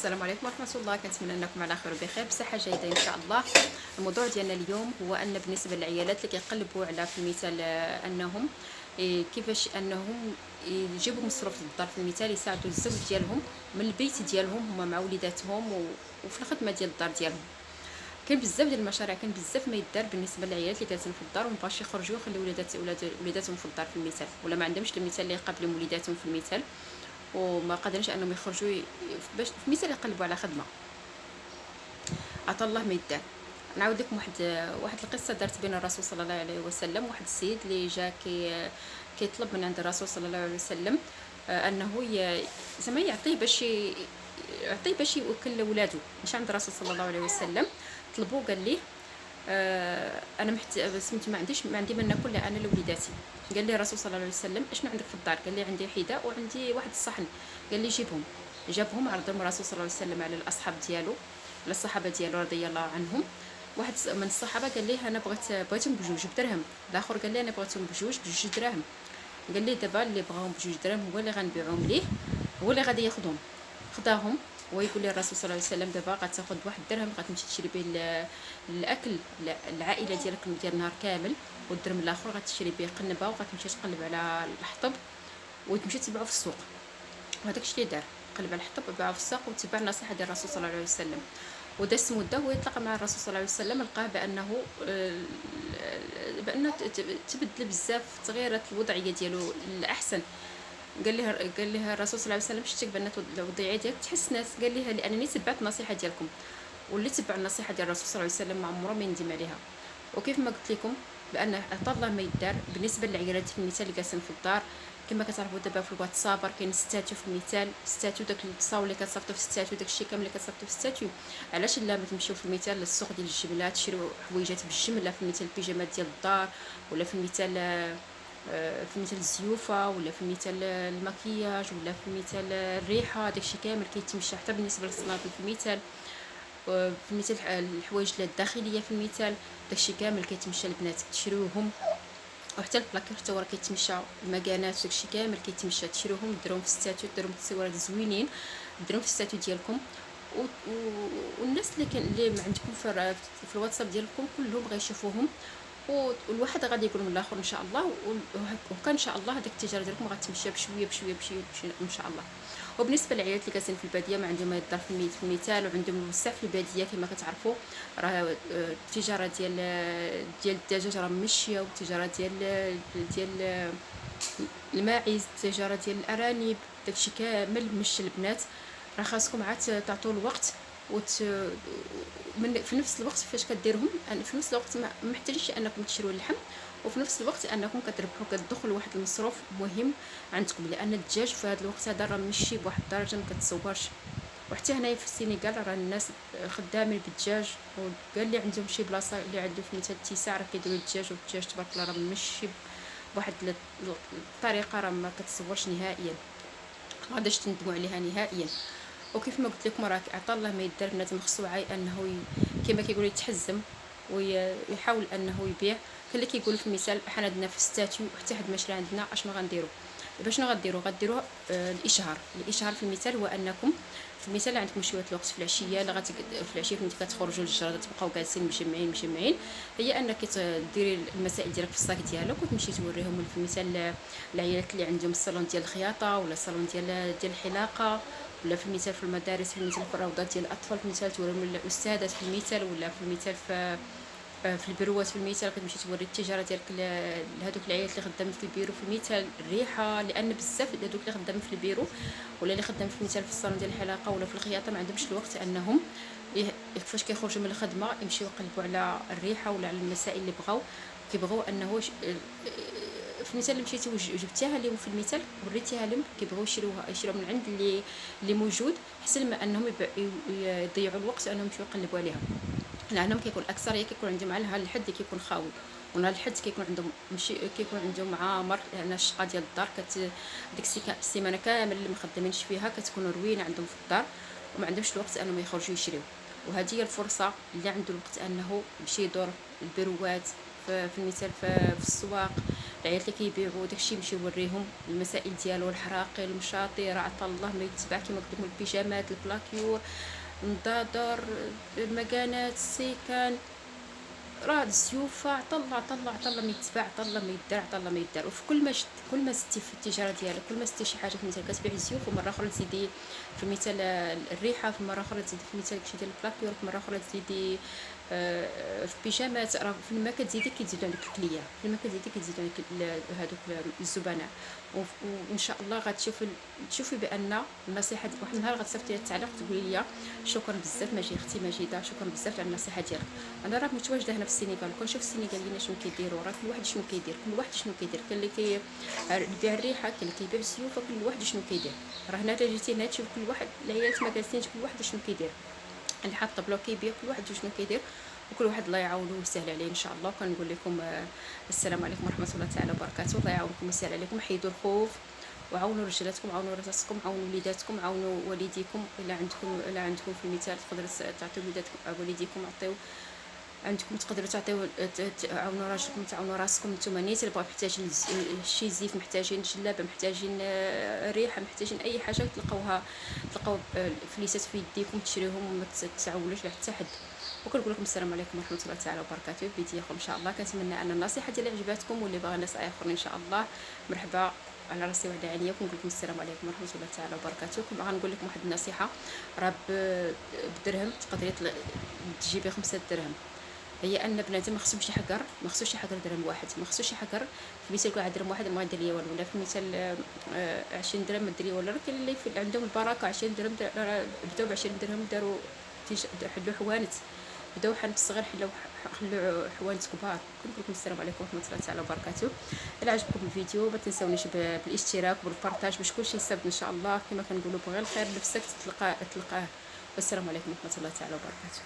السلام عليكم ورحمة الله. كنتمنى انكم على خير وبخير بصحة جيدة ان شاء الله. الموضوع ديالنا اليوم هو ان بالنسبة للعيالات اللي كيقلبوا على في المثال انهم كيفاش انهم يجيبوا مصروف للدار، في المثال يساعدوا الزوج ديالهم من البيت ديالهم هما مع وليداتهم وفي الخدمة ديال الدار ديالهم. كاين بزاف ديال المشاريع، كاين بزاف ما يدار بالنسبه للعيالات اللي جالسين في الدار ومبغاش يخرجوا يخليو وليداتهم في الدار في المثال، ولا ما عندهمش المثال اللي يقابلهم وليداتهم في المثال وما قادرينش انهم يخرجوا باش في المثال يقلبوا على خدمه. عطا الله ما يدار. نعاود لكم واحد القصه دارت بين الرسول صلى الله عليه وسلم وواحد السيد اللي جا كيطلب من عند الرسول صلى الله عليه وسلم انه زعما يعطيه باش يوكل ولادو. مشى عند الرسول صلى الله عليه وسلم طلبوه، قال ليه انا سميتو ما عندي ما ناكل لا انا لوليداتي. قال لي الرسول صلى الله عليه وسلم اشنو عندك في الدار؟ قال لي عندي حذاء وعندي واحد الصحن. قال لي جيبهم. جابهم عرضهم الرسول صلى الله عليه وسلم على الاصحاب ديالو، على الصحابه ديالو رضي الله عنهم. واحد من الصحابه قال ليه انا بغيتهم بجوج بدرهم، الاخر قال لي انا بغيتهم بجوج دراهم. قال لي دابا اللي بغاهم بجوج دراهم هو اللي غنبيعهم ليه، هو اللي غادي ياخذهم. خداهم ويقول لي الرسول صلى الله عليه وسلم دابا غتاخذ واحد الدرهم غتمشي تشري به الاكل العائله ديالك ديال النهار كامل، والدرهم الاخر غتشري به قنبه وغتمشي تقلب على الحطب وتمشي تبيعو في السوق. وهذاك الشيء دار، قلب على الحطب وباعو في السوق وتبع النصيحه ديال الرسول صلى الله عليه وسلم. وداز مده وهو يتلاقى مع الرسول صلى الله عليه وسلم، لقاه بانه تبدل بزاف، تغيرت الوضعيه ديالو الاحسن. قال لها الرسول صلى الله عليه وسلم شتك بان الوضعيه ديالك تحسنات؟ قال لها لانني تبعت النصيحه ديالكم، واللي تبع النصيحه ديال الرسول صلى الله عليه وسلم ما عمره ما يندم عليها. وكيف ما قلت لكم بان عطا الله ما يدار بالنسبه للعائلات في المثال اللي جالسين في الدار. كما كتعرفوا دابا في الواتساب كاين ستاتيو في المثال، ستاتيو داك التصاور اللي كتصيفطوا في ستاتيو، داك الشيء كامل اللي كتصيفطوا في ستاتيو. علاش لا ما تمشيو في المثال للسوق ديال الجمله تشريو حويجات بالجمله، في المثال البيجامات ديال الدار، ولا في المثال في مثال الزيوفه، ولا في مثال المكياج، ولا في مثال الريحه. داكشي كامل كيتمشى حتى بالنسبه للصنادل في المثال، في المثال الحوايج الداخليه في المثال. داكشي كامل كيتمشى البنات تشريوهم، وحتى البلاكير حتى هو راه كيتمشى، المكانات داكشي كامل كيتمشى تشريوهم، ديروهم في ستاتيو، ديروهم تصويرات زوينين، ديروهم في ستاتيو ديالكم. والناس اللي ما عندكم في الواتساب ديالكم كلهم غيشوفوهم، والواحد غادي يقول من الاخر ان شاء الله. وكان ان شاء الله هذيك التجاره ديالكم غتمشى بشويه بشويه بشويه ان شاء الله. وبالنسبه للعائلات اللي كاسين في الباديه ما عندهم ما يدار في المثال وعندهم الوسع في الباديه، كما كتعرفوا راه التجاره ديال الدجاج راه ماشيه، والتجاره ديال الماعز، التجاره ديال الارانب، داكشي كامل مشى البنات. راه خاصكم عاد تعطوا الوقت في نفس الوقت فاش كديرهم. في نفس الوقت ما محتاجينش انكم تشريو اللحم، وفي نفس الوقت انكم كتربحوا كتدخلوا واحد المصروف مهم عندكم، لان الدجاج في هذا الوقت هذا راه ماشي بواحد الدرجه ما كتصورش. وحتى هنايا في السنغال راه الناس خدامين بالدجاج، وقال لي عندهم شي بلاصه اللي عنده في مثال التيساع راه كيديروا الدجاج، والدجاج تبارك الله راه ماشي بواحد الطريقه راه ما كتصورش نهائيا، ما غاديش تندموا عليها نهائيا. وكيف ما قلت لكم راه عطا الله ما يدار بنات، خصو عاي انه كما كيقولوا يتحزم ويحاول انه يبيع. كاين اللي كيقول في المثال حنا عندنا في ستاتيو حتى حد ما شرا عندنا اشنو غنديروا؟ باش غديروا الاشهار في المثال هو انكم في المثال عندكم شويه الوقت في العشيه، في العشيه فين كتخرجوا للجرده تبقاو جالسين مجمعين، هي انك ديري المسائل ديالك في الصاك ديالك وتمشي توريهم في المثال العيالات اللي عندهم الصالون ديال الخياطه، ولا الصالون ديال الحلاقه، ولا في المثال في المدارس، في المثال في الروضات ديال الاطفال، في المثال توريهم الاستاذات في المثال، ولا في المثال في البيروات في المثال كتمشي توري التجاره ديالك لهذوك العيالات اللي خدامين في البيرو في المثال الريحه، لان بزاف هذوك اللي خدامين في البيرو ولا اللي خدامين في المثال في الصالون ديال الحلاقه ولا في الخياطه ما عندهمش الوقت انهم فاش كيخرجوا من الخدمه يمشيو يقلبوا على الريحه ولا على المسائل اللي كيبغوا انه في المثال اللي مشيتي وجبتيها لهم في المثال وريتيها لهم كيبغيو يشريوها من عند اللي موجود، احسن ما انهم يضيعوا الوقت انهم يمشيو يقلبوا عليها، لانهم كيكون الاكثريه كيكون عندهم على الحد كيكون خاوي، ونهار الحد كيكون عندهم ماشي كيكون عندهم عامر، لان الشقه ديال الدار ديك السيمانه كامل اللي مخدمينش فيها كتكون روينه عندهم في الدار وما عندهمش الوقت انهم يخرجوا يشريو. وهذه هي الفرصه اللي عنده الوقت انه يمشي يدور البيروات في المثال في السواق، العيالات اللي كيبيعوا داكشي يمشي يوريهم المسائل ديالو، الحراقي، المشاطي، راه عطا الله ما يتباع كما قلت لكم، البيجامات، البلاكيو، النضادر، المكانات، السيكان، راه الزيوفه، عطا الله عطا الله عطا الله ما يتباع، عطا الله ما يدار، عطا الله ما يدار. وفي كل ما زدتي في التجاره ديالك، كل ما زدتي شي حاجه، مثلا كتبيع الزيوف ومره اخرى تزيدي في المثال الريحه، في مره اخرى تزيدي في المثال داكشي ديال البلاكيور، في مره اخرى تزيدي في بيجامات، راه فيما كتزيدي كيزيدوا عندك الكليه، فيما كتزيدي كيزيدوا عندك هذوك الزبناء. وان شاء الله تشوفي بان النصيحه ديال واحد النهار غتصيفطي لي التعليق تقولي لي شكرا بزاف ماجي اختي ماجده، شكرا بزاف على النصيحه ديالك. انا راه متواجده هنا في السنغال، كنشوف السنغاليين شنو كيديروا، راه كل واحد شنو كيدير، كل واحد شنو كيدير، كاين اللي كيبيع الريحه، كاين اللي كيبيع السيوفه، كل واحد شنو كيدير. راه هنا الا جيتي هنا تشوف كل واحد العيالات ما جالسينش، كل واحد شنو كيدير، اللي حاط طبلو كيبيع، كل واحد شنو كيدير، وكل واحد الله يعاونو ويسهل عليه ان شاء الله. وكنقول لكم السلام عليكم ورحمه الله تعالى وبركاته. الله يعاونكم ويسهل عليكم، حيدوا الخوف وعاونوا رجالاتكم، عاونوا راسكم، عاونوا وليداتكم، عاونوا والديكم. الا عندكم في المثال تقدروا تعطيو وليداتكم والديكم، عطيو عندكم تقدروا تعطيو تعاونوا راجلكم، تعاونوا راسكم. نتوما نيت اللي بغاو محتاجين شي زيت، محتاجين جلابه، محتاجين ريحه، محتاجين اي حاجه تلقاو فليسات في يديكم تشريوهم وما تعولوش لحتى حد. وكنقول لكم السلام عليكم ورحمه الله تعالى وبركاته. في فيديو اخر ان شاء الله. كنتمنى ان النصيحه ديالي عجباتكم، واللي باغي ناس اخرين ان شاء الله مرحبا على راسي وعلى عينيا. ونقول لكم السلام عليكم ورحمه الله تعالى وبركاته. كما غنقول لكم واحد النصيحه، راه بدرهم تقدري تجيبي 5 درهم. هي ان بنادم ما خصوش يحقر، ما خصوش يحقر درهم واحد، ما خصوش يحقر. في مثال كل درهم واحد ما دير ليا والو، ولا في مثال 20 درهم ما دير ليا والو. راه كاين اللي عندهم البركه 20 درهم بداو ب 20 درهم داروا حلوا حوانت، بداو حانت صغير خلوا حوانت كبار. كنقول لكم السلام عليكم ورحمه الله تعالى وبركاته. الا عجبكم الفيديو ما تنساونيش بالاشتراك والبارطاج باش كلشي يستافد ان شاء الله. كما كنقولوا بغي الخير لنفسك تلقاه. والسلام عليكم ورحمه الله تعالى وبركاته.